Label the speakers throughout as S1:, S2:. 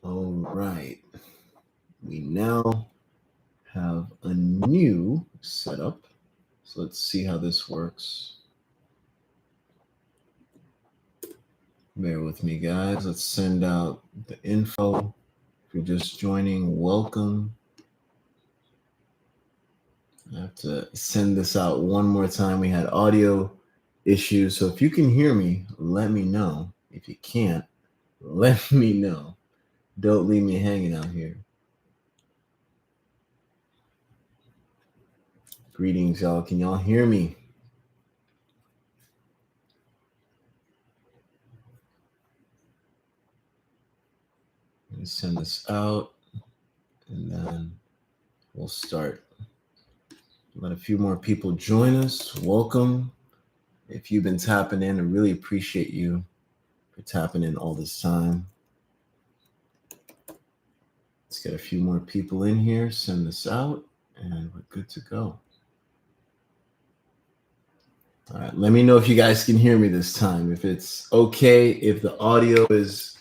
S1: All right. We now have a new setup. So let's see how this works. Bear with me, guys. Let's send out the info. If you're just joining, welcome. I have to send this out one more time. We had audio issues. So if you can hear me, let me know. If you can't, let me know. Don't leave me hanging out here. Greetings, y'all. Can y'all hear me? Let me send this out and then we'll start. Let a few more people join us. Welcome. If you've been tapping in, I really appreciate you for tapping in all this time. Let's get a few more people in here, send this out, and we're good to go. All right, let me know if you guys can hear me this time. If it's okay, if the audio is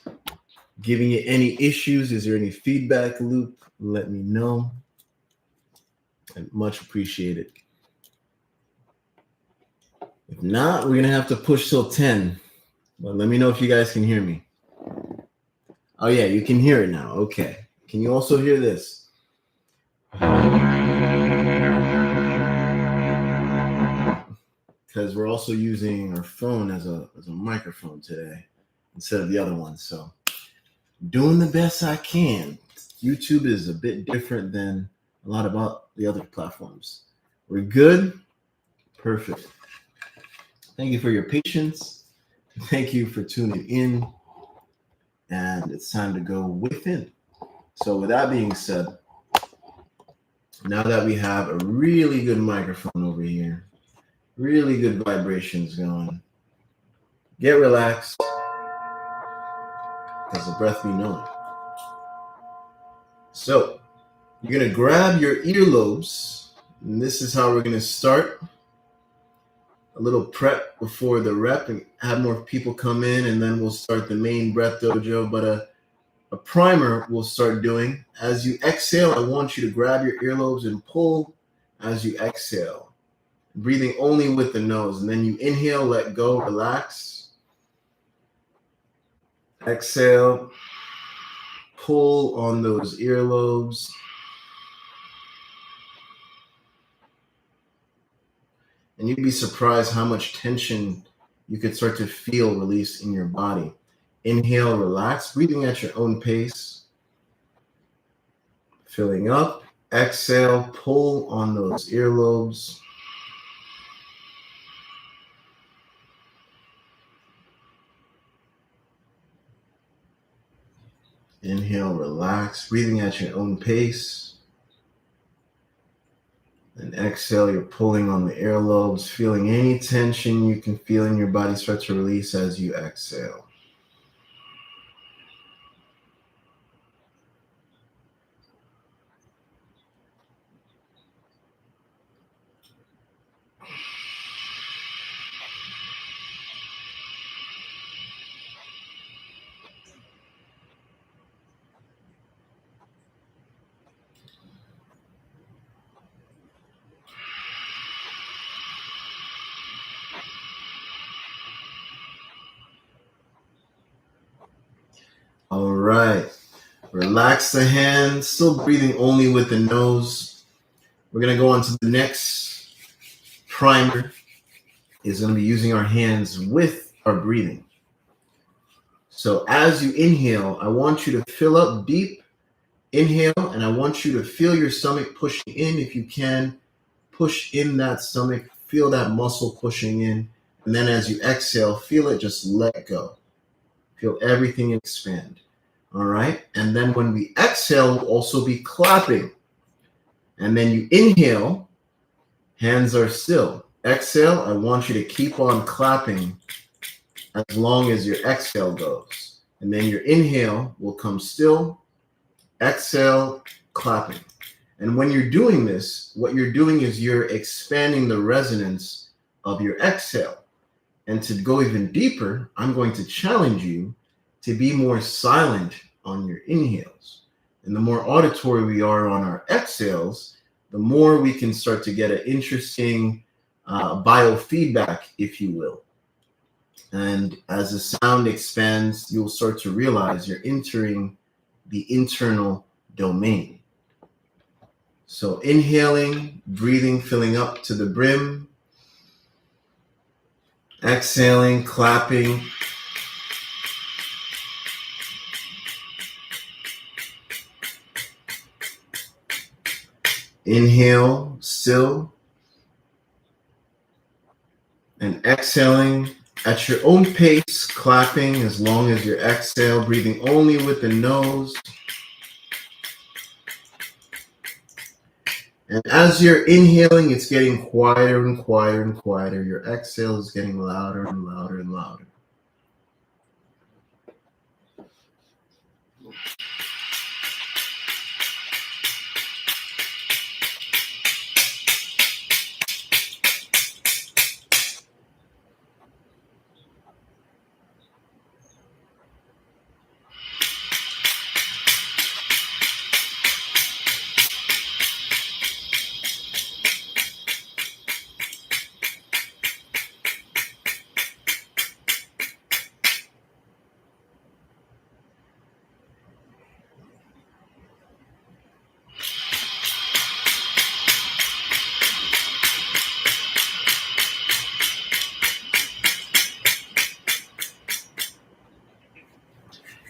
S1: giving you any issues, is there any feedback loop? Let me know. I'd much appreciate it. If not, we're going to have to push till 10. But let me know if you guys can hear me. Oh, yeah, you can hear it now. Okay. Can you also hear this? Because we're also using our phone as a microphone today instead of the other one. So doing the best I can. YouTube is a bit different than a lot about the other platforms. We're good? Perfect. Thank you for your patience. Thank you for tuning in. And it's time to go within. So with that being said, now that we have a really good microphone over here, really good vibrations going, get relaxed, because the breath we know it. So you're going to grab your earlobes, and this is how we're going to start. A little prep before the rep and have more people come in, and then we'll start the main breath dojo. But a primer we'll start doing. As you exhale, I want you to grab your earlobes and pull as you exhale. Breathing only with the nose. And then you inhale, let go, relax. Exhale. Pull on those earlobes. And you'd be surprised how much tension you could start to feel release in your body. Inhale, relax, breathing at your own pace. Filling up. Exhale, pull on those earlobes. Inhale, relax, breathing at your own pace. And exhale, you're pulling on the earlobes, feeling any tension you can feel in your body start to release as you exhale. All right. Relax the hands, still breathing only with the nose. We're going to go on to the next primer. Is going to be using our hands with our breathing. So as you inhale, I want you to fill up deep. Inhale, and I want you to feel your stomach pushing in. If you can, push in that stomach. Feel that muscle pushing in. And then as you exhale, feel it just let go. Feel everything expand. All right? And then when we exhale, we'll also be clapping. And then you inhale, hands are still. Exhale, I want you to keep on clapping as long as your exhale goes. And then your inhale will come still. Exhale, clapping. And when you're doing this, what you're doing is you're expanding the resonance of your exhale. And to go even deeper, I'm going to challenge you to be more silent on your inhales. And the more auditory we are on our exhales, the more we can start to get an interesting biofeedback, if you will. And as the sound expands, you'll start to realize you're entering the internal domain. So inhaling, breathing, filling up to the brim. Exhaling, clapping. Inhale, still. And exhaling at your own pace, clapping as long as you exhale, breathing only with the nose. And as you're inhaling, it's getting quieter and quieter and quieter. Your exhale is getting louder and louder and louder.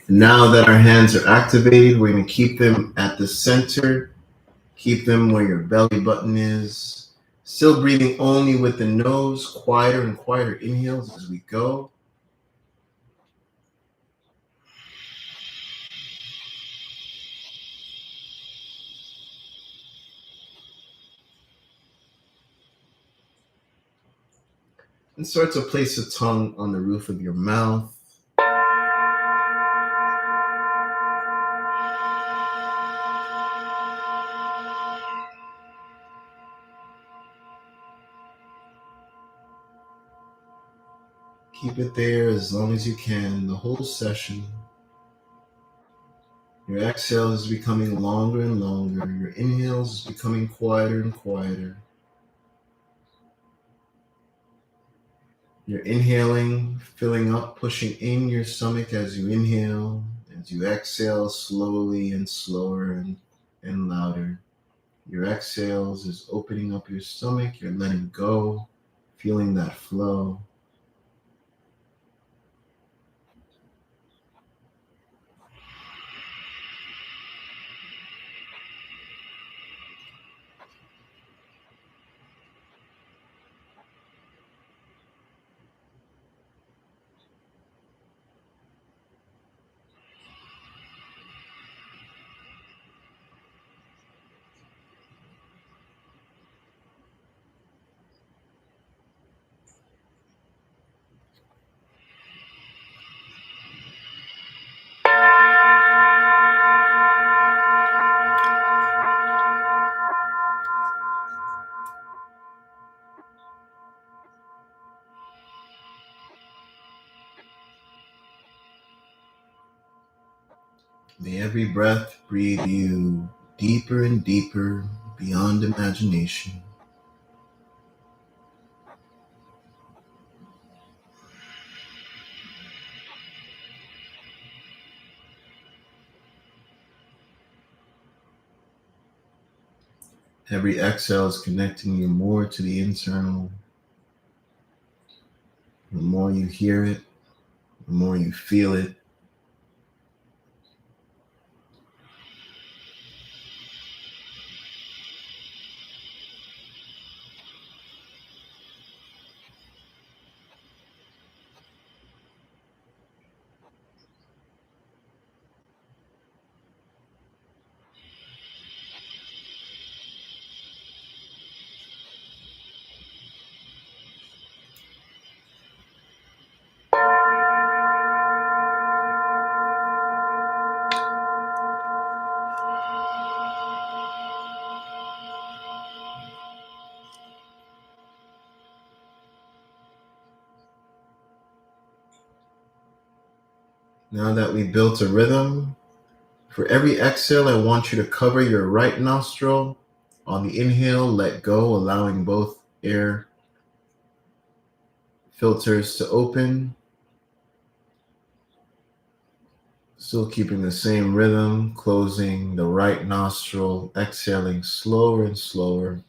S1: Now that our hands are activated, we're going to keep them at the center. Keep them where your belly button is. Still breathing only with the nose, quieter and quieter inhales as we go. And start to place the tongue on the roof of your mouth. Keep it there as long as you can, the whole session. Your exhale is becoming longer and longer. Your inhales is becoming quieter and quieter. You're inhaling, filling up, pushing in your stomach as you inhale. As you exhale, slowly and slower and louder. Your exhales is opening up your stomach. You're letting go, feeling that flow. May every breath breathe you deeper and deeper beyond imagination. Every exhale is connecting you more to the internal. The more you hear it, the more you feel it. Now that we built a rhythm, For every exhale, I want you to cover your right nostril. On the inhale, let go, allowing both air filters to open. Still keeping the same rhythm, closing the right nostril, exhaling slower and slower.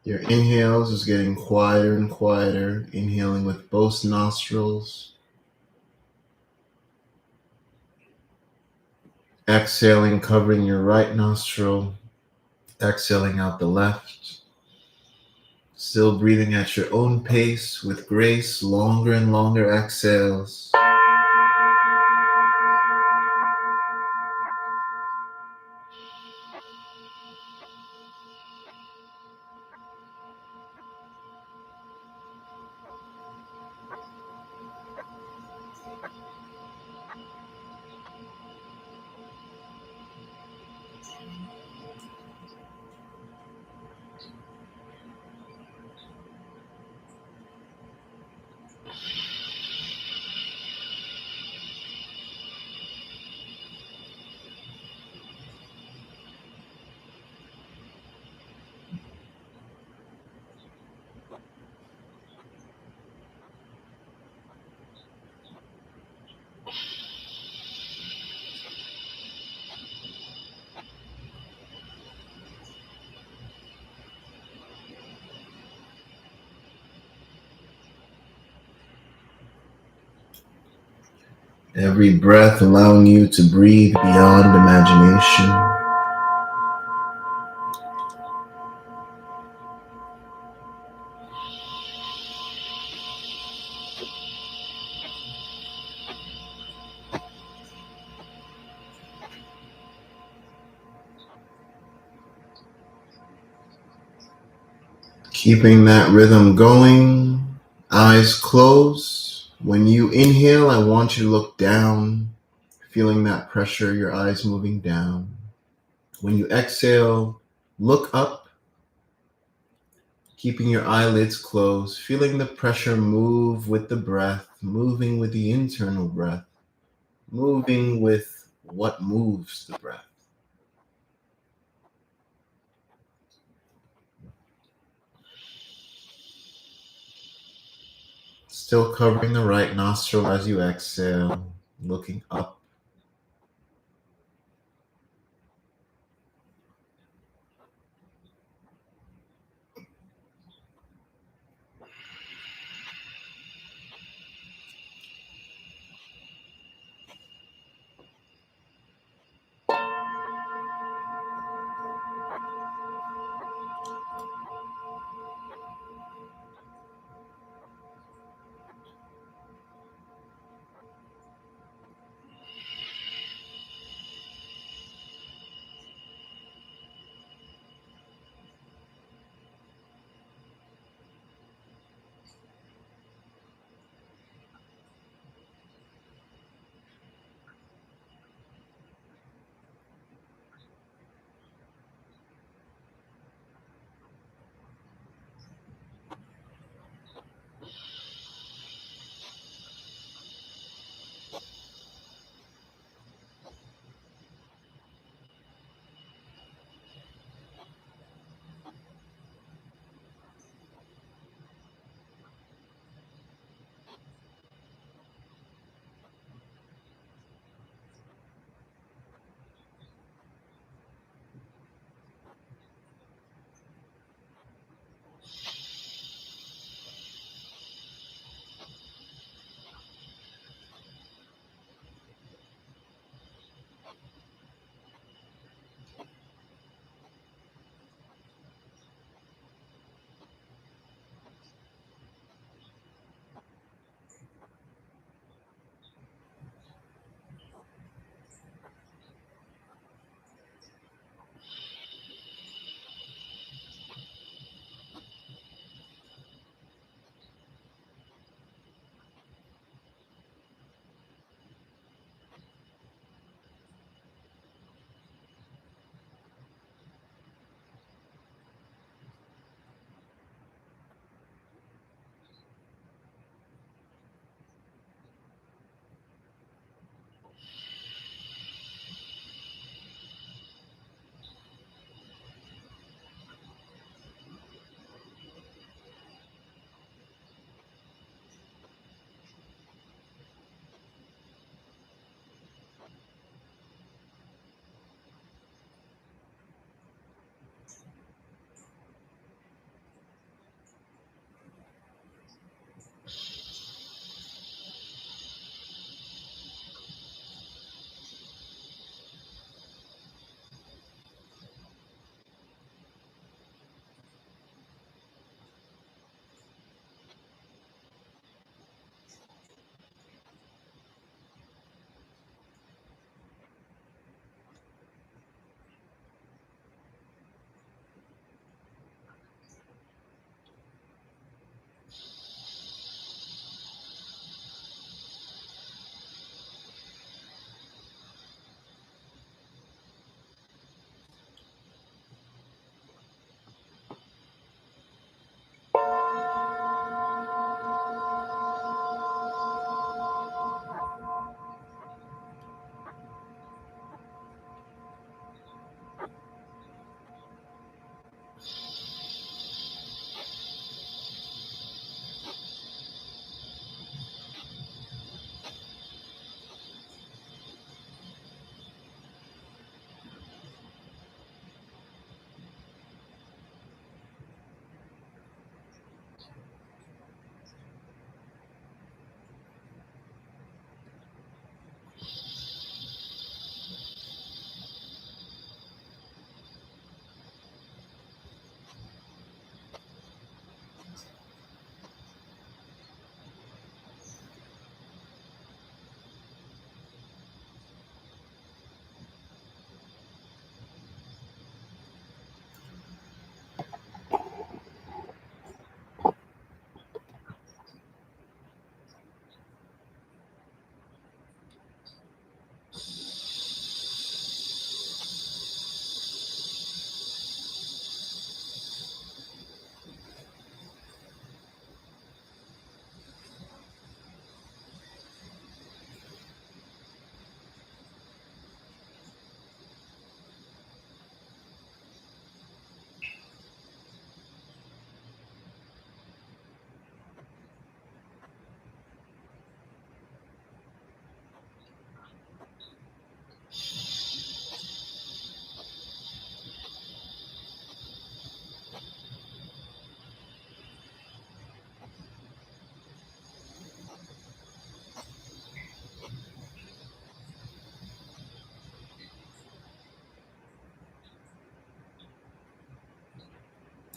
S1: Your inhales is getting quieter and quieter, inhaling with both nostrils. Exhaling, covering your right nostril, exhaling out the left. Still breathing at your own pace with grace, longer and longer exhales. Every breath allowing you to breathe beyond imagination. Keeping that rhythm going, eyes closed. When you inhale, I want you to look down, feeling that pressure, your eyes moving down. When you exhale, look up, keeping your eyelids closed, feeling the pressure move with the breath, moving with the internal breath, moving with what moves the breath. Still covering the right nostril as you exhale, looking up.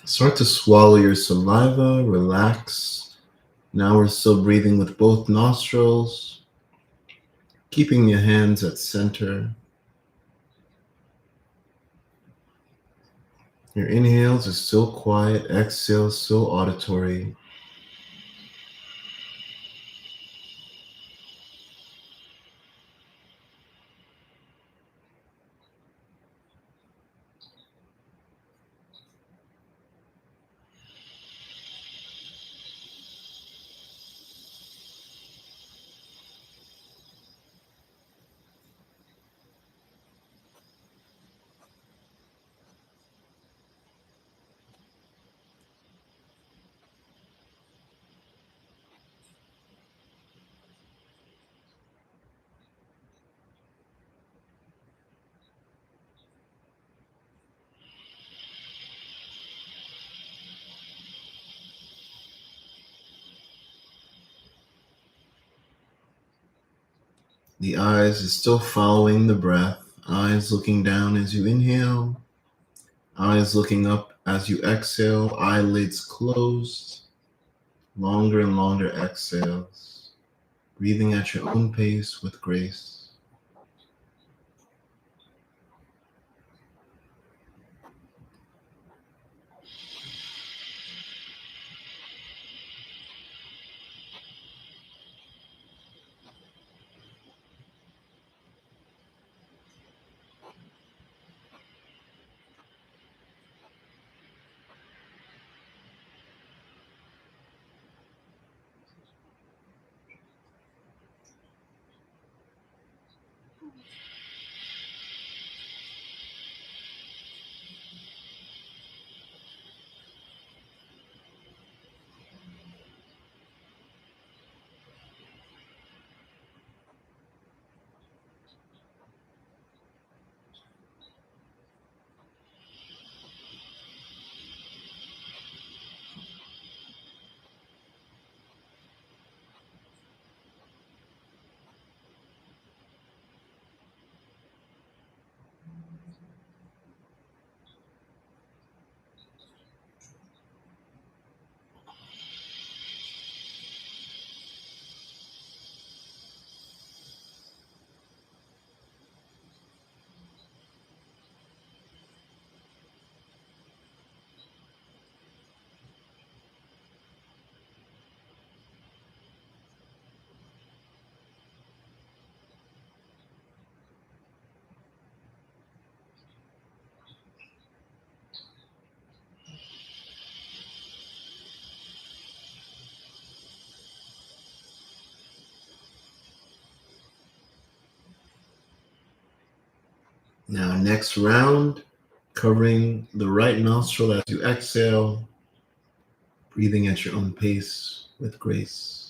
S1: Start to swallow your saliva, relax. Now we're still breathing with both nostrils, keeping your hands at center. Your inhales are still quiet, exhales still auditory. The eyes is still following the breath. Eyes looking down as you inhale. Eyes looking up as you exhale. Eyelids closed. Longer and longer exhales. Breathing at your own pace with grace. Now, next round, covering the right nostril as you exhale, breathing at your own pace with grace.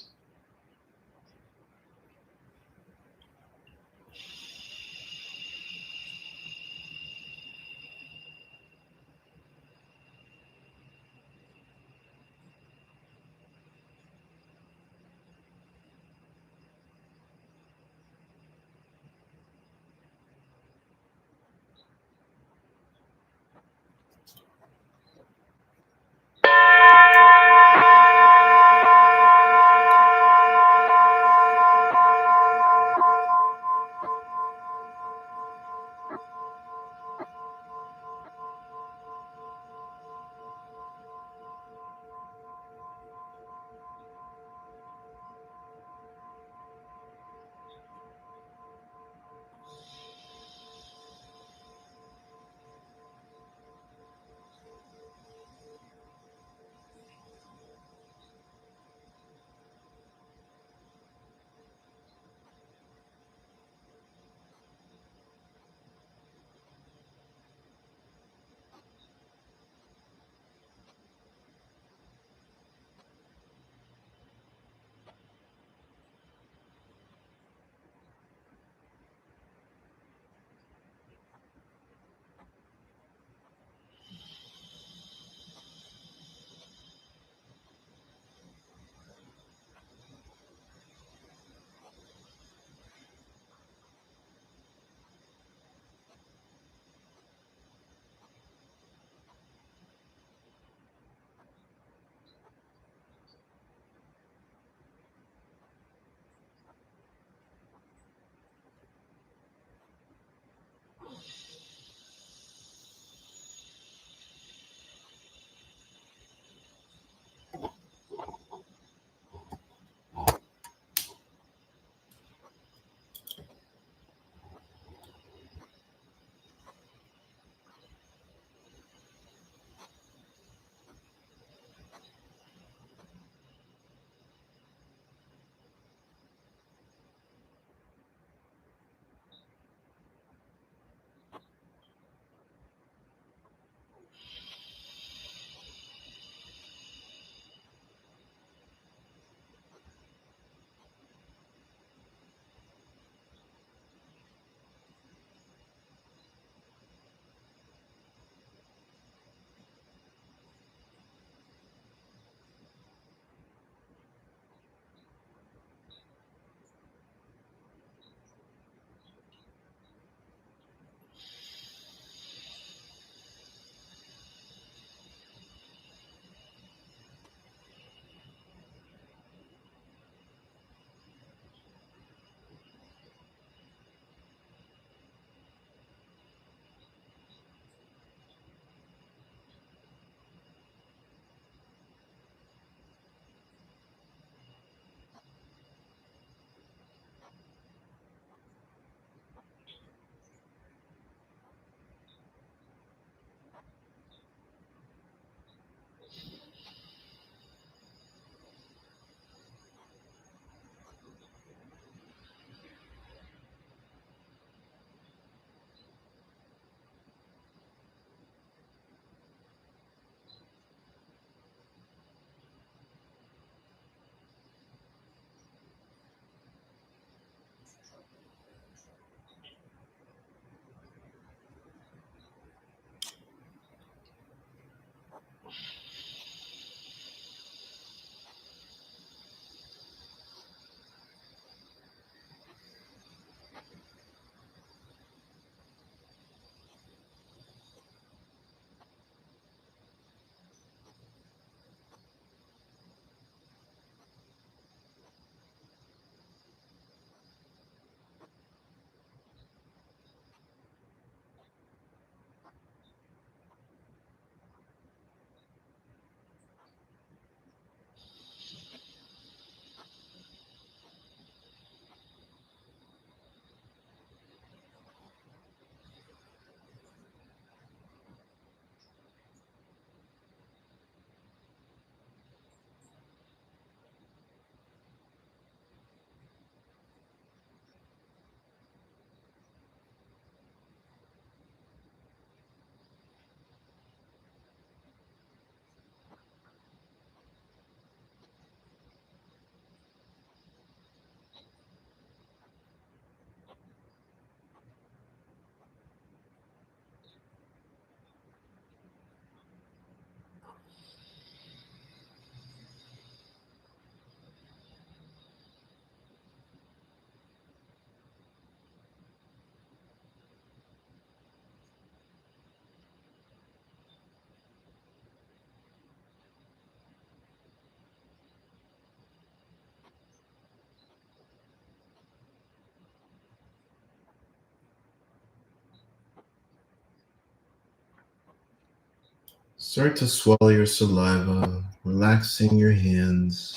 S1: Start to swallow your saliva, relaxing your hands,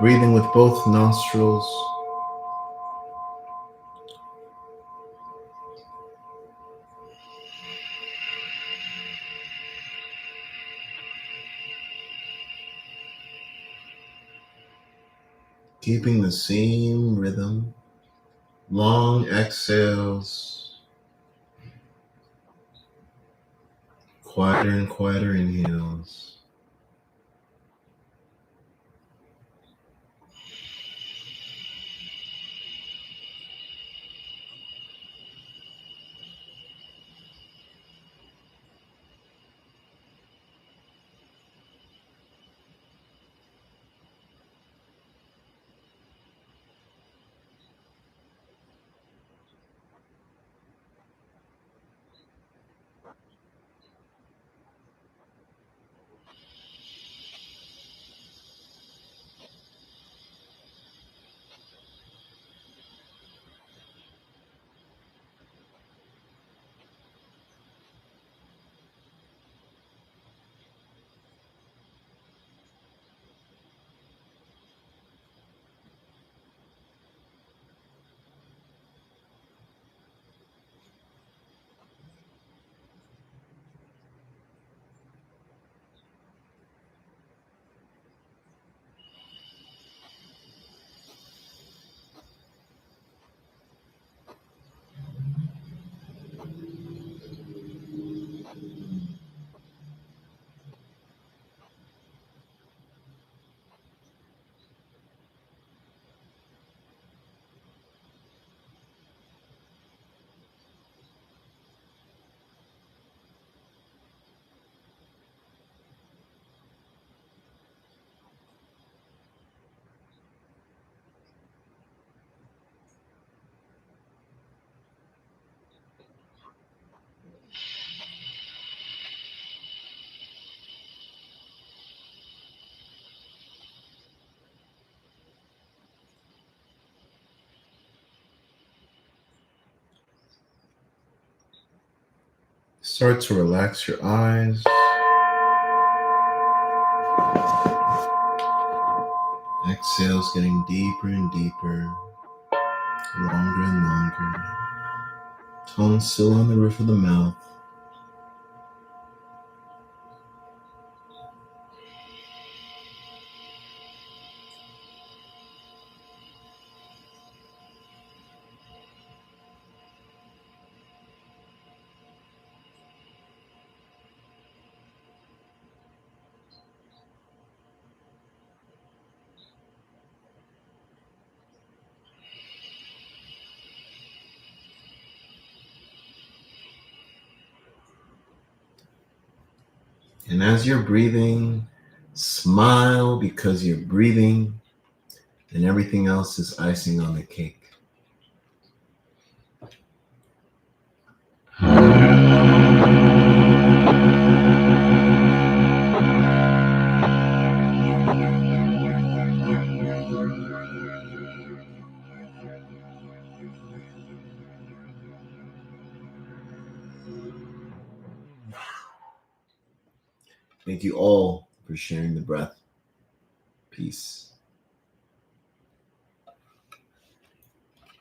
S1: breathing with both nostrils. Keeping the same rhythm, long exhales, quieter and quieter inhales. Start to relax your eyes. Exhales getting deeper and deeper, longer and longer. Tongue still on the roof of the mouth. And as you're breathing, smile because you're breathing, and everything else is icing on the cake. Thank you all for sharing the breath. Peace.